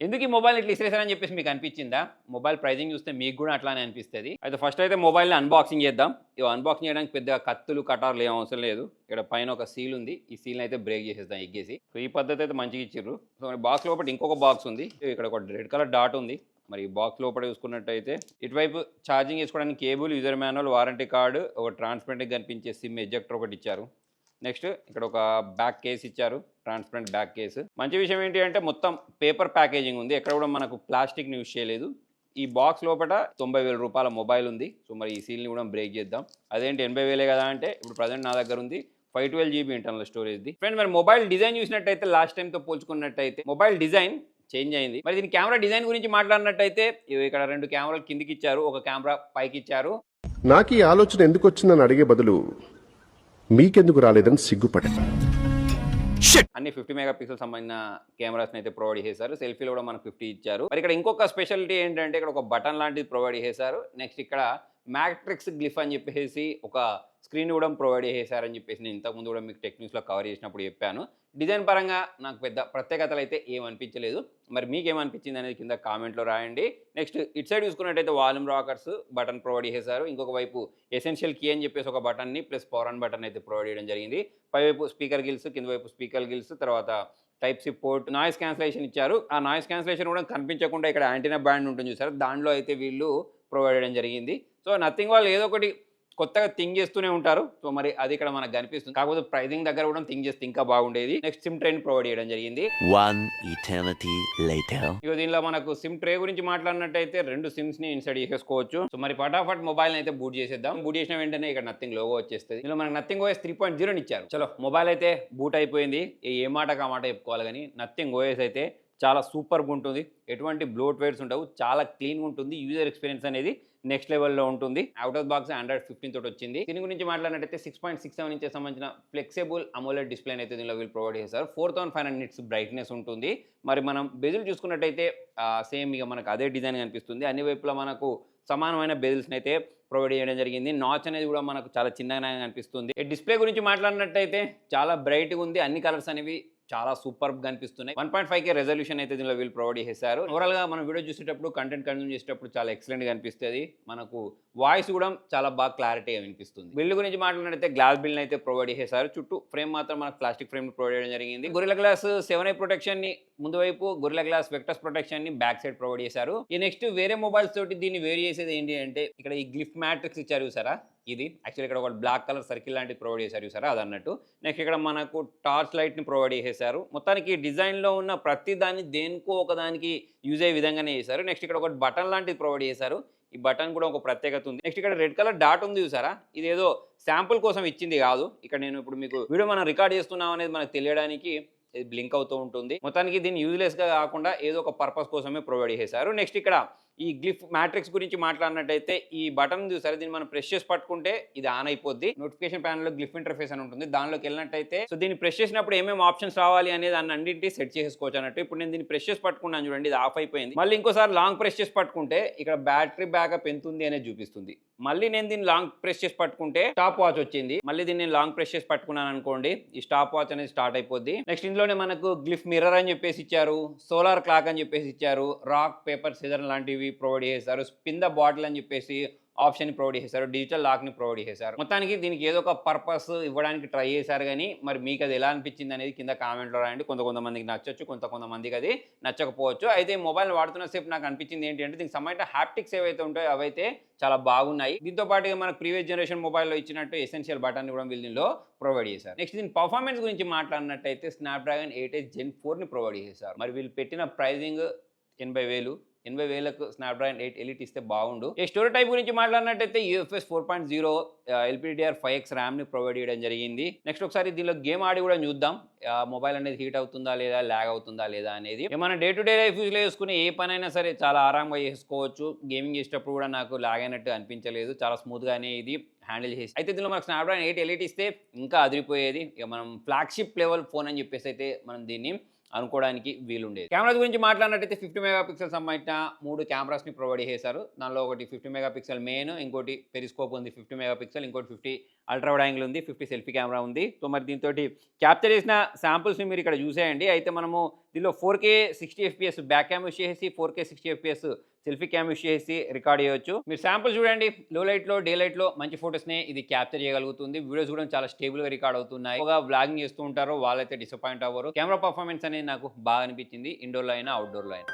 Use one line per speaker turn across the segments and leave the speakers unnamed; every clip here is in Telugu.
ఎందుకు ఈ మొబైల్ ఇట్లా ఇసిరేసారని చెప్పేసి మీకు అనిపించిందా? మొబైల్ ప్రైజింగ్ చూస్తే మీకు కూడా అట్లానే అనిపిస్తది. అయితే ఫస్ట్ అయితే మొబైల్‌ని అన్బాక్సింగ్ చేద్దాం. ఇగో అన్బాక్సింగ్ చేయడానికి పెద్దగా కత్తులు, కటార్లు ఏం అవసరం లేదు. ఇక్కడ పైన ఒక సీల్ ఉంది. ఈ సీల్‌ని అయితే బ్రేక్ చేసేద్దాం ఎగ్గేసి. సో ఈ పద్ధతి అయితే మంచిగా ఇచ్చిర్రు. సో బాక్స్ లోపట ఇంకొక బాక్స్ ఉంది. ఇక్కడ ఒక రెడ్ కలర్ డాట్ ఉంది. మరి బాక్స్ లోపల చూసుకున్నట్టయితే ఇటువైపు ఛార్జింగ్ చేసుకోవడానికి cable, user manual, warranty card, ఒక ట్రాన్స్పరెంట్‌గా కనిపించే సిమ్ ఎజెక్టర్ ఒకటి ఇచ్చారు. నెక్స్ట్ ఇక్కడ ఒక బ్యాక్ కేస్ ఇచ్చారు, ట్రాన్స్పరెంట్ బ్యాక్ కేసు. మంచి విషయం ఏంటి అంటే మొత్తం పేపర్ ప్యాకేజింగ్ ఉంది, ఎక్కడ కూడా మనకు ప్లాస్టిక్ని యూజ్ చేయలేదు. ఈ బాక్స్ లోపల 90,000 రూపాయల మొబైల్ ఉంది. సో మరి ఈ సీల్ని కూడా బ్రేక్ చేద్దాం. అదేంటి 80,000 కదా అంటే ఇప్పుడు ప్రజెంట్ నా దగ్గర ఉంది 512 GB ఇంటర్నల్ స్టోరేజ్ది. ఫ్రెండ్ మరి మొబైల్ డిజైన్ చూసినట్టయితే లాస్ట్ టైంతో పోల్చుకున్నట్టయితే మొబైల్ డిజైన్ చేంజ్ అయింది. మరి దీని కెమెరా డిజైన్ గురించి మాట్లాడినట్టయితే ఇక్కడ 2 కెమెరాలు కిందికి ఇచ్చారు, ఒక కెమెరా పైకి ఇచ్చారు.
నాకు ఈ ఆలోచన ఎందుకు వచ్చిందని అడిగే బదులు మీకెందుకు రాలేదని సిగ్గుపడే.
అన్ని 50 మెగాపిక్సెల్ సంబంధించిన కెమెరాస్ని అయితే ప్రొవైడ్ చేశారు. సెల్ఫీలో కూడా మనకు 50 ఇచ్చారు. మరి ఇక్కడ ఇంకొక స్పెషాలిటీ ఏంటంటే ఇక్కడ ఒక బటన్ లాంటిది ప్రొవైడ్ చేశారు. నెక్స్ట్ ఇక్కడ మ్యాట్రిక్స్ గ్లిఫ్ అని చెప్పేసి ఒక స్క్రీన్ కూడా ప్రొవైడ్ చేశారని చెప్పేసి నేను ఇంతకుముందు కూడా మీకు టెక్నిక్స్లో కవర్ చేసినప్పుడు చెప్పాను. డిజైన్ పరంగా నాకు పెద్ద ప్రత్యేకతలు అయితే ఏమనిపించలేదు. మరి మీకేమనిపించింది అనేది కింద కామెంట్లో రాయండి. నెక్స్ట్ ఇటు సైడ్ చూసుకున్నట్టయితే వాల్యూమ్ రాకర్స్ బటన్ ప్రొవైడ్ చేశారు. ఇంకొక వైపు ఎసెన్షియల్ కీ అని చెప్పేసి ఒక బటన్ని ప్లస్ పవర్ ఆన్ బటన్ అయితే ప్రొవైడ్ చేయడం జరిగింది. పైవైపు స్పీకర్ గిల్స్, కింద వైపు స్పీకర్ గిల్స్, తర్వాత type C port, noise cancellation ఇచ్చారు. ఆ నాయిస్ క్యాన్సిలేషన్ కూడా కనిపించకుండా ఇక్కడ యాంటీనా బ్యాండ్ ఉంటుంది చూసారు, దాంట్లో అయితే వీళ్ళు ప్రొవైడ్ చేయడం జరిగింది. సో నథింగ్, వాళ్ళు ఏదో ఒకటి కొత్తగా థింక్ చేస్తూనే ఉంటారు. సో మరి అది ఇక్కడ మనకు కనిపిస్తుంది. కాకపోతే ప్రైజింగ్ దగ్గర కూడా థింక్ చేస్తే ఇంకా బాగుండేది. నెక్స్ట్ సిమ్ ట్రైన్ ప్రొవైడ్ చేయడం జరిగింది. ఇక దీనిలో మనకు సిమ్ ట్రే గురించి మాట్లాడినట్టయితే 2 సిమ్స్ ని ఇన్సర్ట్ చేసేసుకోవచ్చు. సో మరి ఫటాఫట్ మొబైల్ అయితే బూట్ చేసేద్దాం. బూట్ చేసిన వెంటనే ఇక్కడ నథింగ్ లోగో వచ్చేస్తుంది. దీనిలో మనకు నథింగ్ ఓఎస్ 3.0 ఇచ్చారు. చలో మొబైల్ అయితే బూట్ అయిపోయింది. ఏ మాటకు ఆ మాట చెప్పుకోవాలి కానీ నథింగ్ ఓఎస్ అయితే చాలా సూపర్గా ఉంటుంది. ఎటువంటి బ్లోట్వేర్స్ ఉండవు, చాలా క్లీన్గా ఉంటుంది. యూజర్ ఎక్స్పీరియన్స్ అనేది నెక్స్ట్ లెవెల్లో ఉంటుంది. అవుట్ ఆఫ్ బాక్స్ Android 15 తోటి వచ్చింది. దీని గురించి మాట్లాడినట్టయితే 6.67 ఇంచెస్ సంబంధించిన ఫ్లెక్సిబుల్ అమోలెడ్ డిస్ప్లే అయితే దీనిలో వీళ్ళు ప్రొవైడ్ చేశారు. 4500 నిట్స్ బ్రైట్నెస్ ఉంటుంది. మరి మనం బెజిల్ చూసుకున్నట్టయితే సేమ్ ఇక మనకు అదే డిజైన్ కనిపిస్తుంది. అన్ని వైపులా మనకు సమానమైన బెజిల్స్ని అయితే ప్రొవైడ్ చేయడం జరిగింది. నాచ్ అనేది కూడా మనకు చాలా చిన్నగానే కనిపిస్తుంది. డిస్ప్లే గురించి మాట్లాడినట్టయితే చాలా బ్రైట్గా ఉంది. అన్ని కలర్స్ అనేవి చాలా సూపర్గా కనిపిస్తున్నాయి. 1.5K రెజల్యూషన్ అయితే దీనిలో వీళ్ళు ప్రొవైడ్ చేశారు. ఓవరాల్గా మనం వీడియో చూసేటప్పుడు, కంటెంట్ కన్జ్యూమ్ చేసేటప్పుడు చాలా ఎక్సలెంట్గా అనిపిస్తుంది. మనకు వాయిస్ కూడా చాలా బాగా క్లారిటీగా వినిపిస్తుంది. బిల్డ్ గురించి మాట్లాడినట్టయితే గ్లాస్ బిల్డ్ అయితే ప్రొవైడ్ చేశారు. చుట్టూ ఫ్రేమ్ మాత్రం మనకు ప్లాస్టిక్ ఫ్రేమ్ ప్రొవైడ్ చేయడం జరిగింది. గొరిల్లా గ్లాస్ 7i ప్రొటెక్షన్ ని ముందు వైపు, గొరిల్లా గ్లాస్ వెక్టర్స్ ప్రొటెక్షన్ ని బ్యాక్ సైడ్ ప్రొవైడ్ చేశారు. ఈ నెక్స్ట్ వేరే మొబైల్స్ తోటి దీన్ని వేరు చేసేది ఏంటి అంటే ఇక్కడ ఈ గ్లిఫ్ మ్యాట్రిక్స్ ఇచ్చారు చూసారా, ఇది యాక్చువల్లీ ఇక్కడ ఒక బ్లాక్ కలర్ సర్కిల్ లాంటిది ప్రొవైడ్ చేశారు చూసారా, అది అన్నట్టు. నెక్స్ట్ ఇక్కడ మనకు టార్చ్ లైట్ని ప్రొవైడ్ చేశారు. మొత్తానికి డిజైన్లో ఉన్న ప్రతి దాన్ని దేనికో ఒకదానికి యూజ్ అయ్యే విధంగానే చేశారు. నెక్స్ట్ ఇక్కడ ఒక బటన్ లాంటిది ప్రొవైడ్ చేశారు. ఈ బటన్ కూడా ఒక ప్రత్యేకత ఉంది. నెక్స్ట్ ఇక్కడ రెడ్ కలర్ డాట్ ఉంది చూసారా, ఇది ఏదో శాంపుల్ కోసం ఇచ్చింది కాదు. ఇక్కడ నేను ఇప్పుడు మీకు వీడియో మనం రికార్డ్ చేస్తున్నాం అనేది మనకు తెలియడానికి ఇది బ్లింక్ అవుతూ ఉంటుంది. మొత్తానికి దీన్ని యూజ్లెస్గా కాకుండా ఏదో ఒక పర్పస్ కోసమే ప్రొవైడ్ చేశారు. నెక్స్ట్ ఇక్కడ ఈ గ్లిఫ్ మ్యాట్రిక్స్ గురించి మాట్లాడినట్టయితే ఈ బటన్ చూసారు, దీన్ని మనం ప్రెస్ చేసి పట్టుకుంటే ఇది ఆన్ అయిపోద్ది. నోటిఫికేషన్ ప్యానెల్లో గ్లిఫ్ ఇంటర్ఫేస్ అని ఉంటుంది, దానిలోకి వెళ్ళినట్టయితే సో దీన్ని ప్రెస్ చేసినప్పుడు ఏమేమి ఆప్షన్స్ రావాలి అనేది అన్నింటి సెట్ చేసుకోవచ్చు అన్నట్టు. ఇప్పుడు నేను దీన్ని ప్రెస్ చేసి పట్టుకున్నాను చూడండి, ఇది ఆఫ్ అయిపోయింది. మళ్ళీ ఇంకోసారి లాంగ్ ప్రెస్ చేసి పట్టుకుంటే ఇక్కడ బ్యాటరీ బ్యాకప్ ఎంత ఉంది అనేది చూపిస్తుంది. మళ్ళీ నేను దీన్ని లాంగ్ ప్రెస్ చేసి పట్టుకుంటే స్టాప్ వాచ్ వచ్చింది. మళ్ళీ దీన్ని నేను లాంగ్ ప్రెస్ చేసి పట్టుకున్నాను అనుకోండి, ఈ స్టాప్ వాచ్ అనేది స్టార్ట్ అయిపోద్ది. నెక్స్ట్ ఇందులోనే మనకు గ్లిఫ్ మిర్రర్ అని చెప్పేసి ఇచ్చారు, సోలార్ క్లాక్ అని చెప్పేసి ఇచ్చారు, రాక్ పేపర్ సిజర్ లాంటివి ప్రొవైడ్ చేశారు, స్పిన్ ద బాటిల్ అని చెప్పేసి ఆప్షన్ ప్రొవైడ్ చేశారు, డిజిటల్ లాక్ని ప్రొవైడ్ చేశారు. మొత్తానికి దీనికి ఏదో ఒక పర్పస్ ఇవ్వడానికి ట్రై చేశారు. కానీ మరి మీకు అది ఎలా అనిపించింది అనేది కింద కామెంట్లో రాయండి. కొంతమందికి నచ్చచ్చు, కొంతమందికి అది నచ్చకపోవచ్చు. అయితే మొబైల్ వాడుతున్న సేపు నాకు అనిపించింది ఏంటి అంటే దీనికి సంబంధించిన హ్యాప్టిక్స్ ఏవైతే ఉంటాయో అవైతే చాలా బాగున్నాయి. దీంతో పాటుగా మనకు ప్రీవియస్ జనరేషన్ మొబైల్లో ఇచ్చినట్టు ఎసెన్షియల్ బటన్ కూడా వీళ్ళు దీనిలో ప్రొవైడ్ చేశారు. నెక్స్ట్ దీని పర్ఫార్మెన్స్ గురించి మాట్లాడినట్టయితే స్నాప్డ్రాగన్ 8 Gen 4ని ప్రొవైడ్ చేశారు. మరి వీళ్ళు పెట్టిన ప్రైజింగ్ 80,000. 80,000కు స్నాప్డ్రాగన్ 8 ఎలిట్ ఇస్తే బాగుండు. ఈ స్టోరీ టైప్ గురించి మాట్లాడినట్టయితే UFS 4.0 LPDDR5X ర్యామ్ని ప్రొవైడ్ చేయడం జరిగింది. నెక్స్ట్ ఒకసారి దీనిలో గేమ్ ఆడి కూడా చూద్దాం, మొబైల్ అనేది హీట్ అవుతుందా లేదా, ల్యాగ్ అవుతుందా లేదా అనేది. ఏమైనా డే టు డే లైఫ్ యూజ్లో చేసుకుని ఏ పనైనా సరే చాలా ఆరాంగా చేసుకోవచ్చు. గేమింగ్ చేసేటప్పుడు కూడా నాకు ల్యాగ్ అయినట్టు అనిపించలేదు, చాలా స్మూత్గానే ఇది హ్యాండిల్ చేసి. అయితే దీనిలో మనకు స్నాప్డ్రాగన్ 8 ఎలిట్ ఇస్తే ఇంకా అదిరిపోయేది. ఇక మనం ఫ్లాగ్షిప్ లెవెల్ ఫోన్ అని చెప్పేసి అయితే మనం దీన్ని అనుకోవడానికి వీలుండేది. కెమెరాస్ గురించి మాట్లాడినట్టయితే 50 మెగాపిక్సెల్ సంబంధించిన 3 కెమెరాస్ని ప్రొవైడ్ చేశారు. దానిలో ఒకటి 50 మెగాపిక్సెల్ మెయిన్, ఇంకోటి పెరిస్కోప్ ఉంది 50 మెగాపిక్సెల్, ఇంకోటి 50 అల్ట్రా వైడ్ యాంగిల్ ఉంది, 50 సెల్ఫీ కెమెరా ఉంది. సో మరి దీంతో క్యాప్చర్ చేసిన శాంపుల్స్ని మీరు ఇక్కడ చూసేయండి. అయితే మనము దీనిలో 4K 60 FPS back cam use చేసి 4K 60 FPS selfie cam use చేసి రికార్డ్ చేయొచ్చు. మీరు శాంపుల్ చూడండి, లో లైట్లో డే లైట్లో మంచి ఫోటోస్ని ఇది క్యాప్చర్ చేయగలుగుతుంది. వీడియోస్ కూడా చాలా స్టేబుల్గా రికార్డ్ అవుతున్నాయి. ఎక్కువగా వ్లాగింగ్ చేస్తూ ఉంటారో వాళ్ళైతే డిసప్పాయింట్ అవ్వరు. కెమెరా పర్ఫార్మెన్స్ అనేది నాకు బాగా అనిపించింది, ఇండోర్లో అయినా అవుట్డోర్లో అయినా.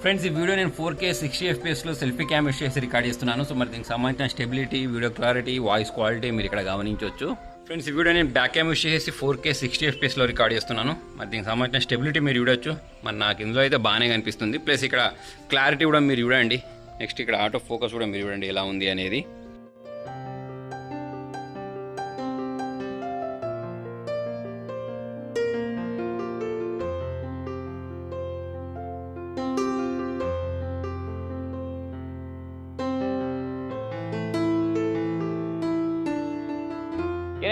ఫ్రెండ్స్, ఈ వీడియో నేను 4K 60 FPSలో సెల్ఫీ క్యామ్ యూస్ చేసి రికార్డ్ చేస్తున్నాను. సో మరి దీనికి సంబంధించిన stability, video clarity, voice quality మీరు ఇక్కడ గమనించవచ్చు. ఫ్రెండ్స్, ఈ వీడియో నేను బ్యాక్ క్యామ్ యూస్ చేసి 4K 60 FPSలో రికార్డ్ చేస్తున్నాను. మరి దీనికి సంబంధించిన స్టెబిలిటీ మీరు చూడొచ్చు. మరి నాకు ఇందులో అయితే బాగానే కనిపిస్తుంది. ప్లస్ ఇక్కడ క్లారిటీ కూడా మీరు చూడండి. నెక్స్ట్ ఇక్కడ ఆటో ఫోకస్ కూడా మీరు చూడండి ఎలా ఉంది అనేది.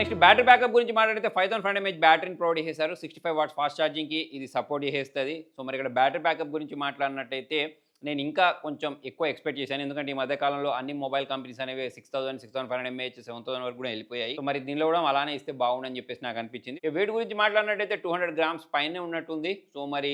నెక్స్ట్ బ్యాటరీ బ్యాకప్ గురించి మాట్లాడితే 5500 mAh బ్యాటరీని ప్రొవైడ్ చేశారు. 65 వాట్స్ ఫాస్ట్ ఛార్జింగ్కి ఇది సపోర్ట్ చేస్తుంది. సో మరి ఇక్కడ బ్యాటరీ బ్యాకప్ గురించి మాట్లాడినట్టయితే నేను ఇంకా కొంచెం ఎక్కువ ఎక్స్పెక్ట్ చేశాను. ఎందుకంటే ఈ మధ్యకాలంలో అన్ని మొబైల్ కంపెనీస్ అనేవి 6000, 6500 mAh, 7000 వరకు కూడా వెళ్ళిపోయాయి. సో మరి దీనిలో కూడా అలానే ఇస్తే బాగుండని చెప్పేసి నాకు అనిపించింది. వెయిట్ గురించి మాట్లాడినట్టయితే 200 grams పైనే ఉన్నట్టుంది. సో మరి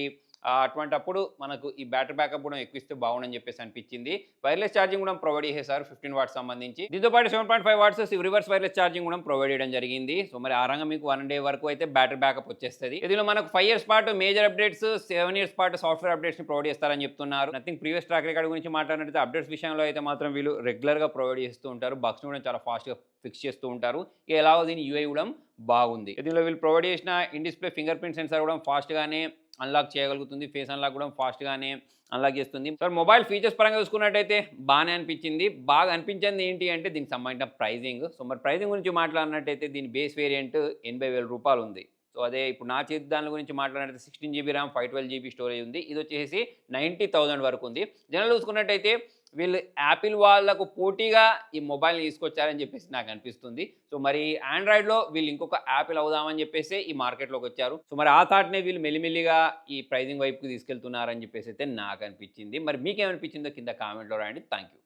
అటువంటప్పుడు మనకు ఈ బ్యాటరీ బ్యాకప్ కూడా ఎక్కువ ఇస్తే బాగుండని చెప్పేసి అనిపించింది. వైర్లెస్ ఛార్జింగ్ కూడా ప్రొవైడ్ చేశారు 15 వాట్స్ సంబంధించి. దీంతో పాటు 7.5 వాట్స్ రివర్స్ వైర్లెస్ ఛార్జింగ్ కూడా ప్రొవైడ్ చేయడం జరిగింది. సో మరి ఆ రంగం మీకు 1 day వరకు అయితే బ్యాటరీ బ్యాకప్ వచ్చేస్తుంది. దీనిలో మనకు 5 years పాటు మేజర్ అప్డేట్స్, 7 years పాటు సాఫ్ట్వేర్ అప్డేట్స్ ని ప్రొవైడ్ చేస్తారని చెప్తున్నారు. నథింగ్ ప్రీవియస్ ట్రాక్ రికార్డ్ గురించి మాట్లాడినట్టు అప్డేట్స్ విషయంలో అయితే మాత్రం వీళ్ళు రెగ్యులర్ గా ప్రొవైడ్ చేస్తూ ఉంటారు. బగ్స్ కూడా చాలా ఫాస్ట్ గా ఫిక్స్ చేస్తూ ఉంటారు. ఎలాగో దీని యూఐ కూడా బాగుంది. దీనిలో వీళ్ళు ప్రొవైడ్ చేసిన in display finger print censor కూడా ఫాస్ట్ గానే అన్లాక్ చేయగలుగుతుంది. ఫేస్ అన్లాక్ కూడా ఫాస్ట్ గానే అన్లాక్ చేస్తుంది. సో మొబైల్ ఫీచర్స్ పరంగా చూసుకున్నట్టయితే బాగానే అనిపించింది. బాగా అనిపించింది ఏంటి అంటే దీనికి సంబంధించిన ప్రైజింగ్. సో మరి ప్రైజింగ్ గురించి మాట్లాడినట్టయితే దీని బేస్ వేరియంట్ 80,000 రూపాయలు ఉంది. సో అదే ఇప్పుడు నా చేతి దాని గురించి మాట్లాడినట్టు 16 GB ర్యామ్ 512 GB స్టోరేజ్ ఉంది. ఇది వచ్చేసి 90,000 వరకు ఉంది. జనరల్ చూసుకున్నట్టయితే వీళ్ళు యాపిల్ వాళ్ళకు పోటీగా ఈ మొబైల్ని తీసుకొచ్చారని చెప్పేసి నాకు అనిపిస్తుంది. సో మరి ఆండ్రాయిడ్లో వీళ్ళు ఇంకొక యాపిల్ అవుదామని చెప్పేసి ఈ మార్కెట్లోకి వచ్చారు. సో మరి ఆ థాట్నే వీళ్ళు మెల్లిమెల్లిగా ఈ ప్రైజింగ్ వైపుకి తీసుకెళ్తున్నారని చెప్పేసి అయితే నాకు అనిపించింది. మరి మీకేమనిపించిందో కింద కామెంట్లో రాయండి. Thank you.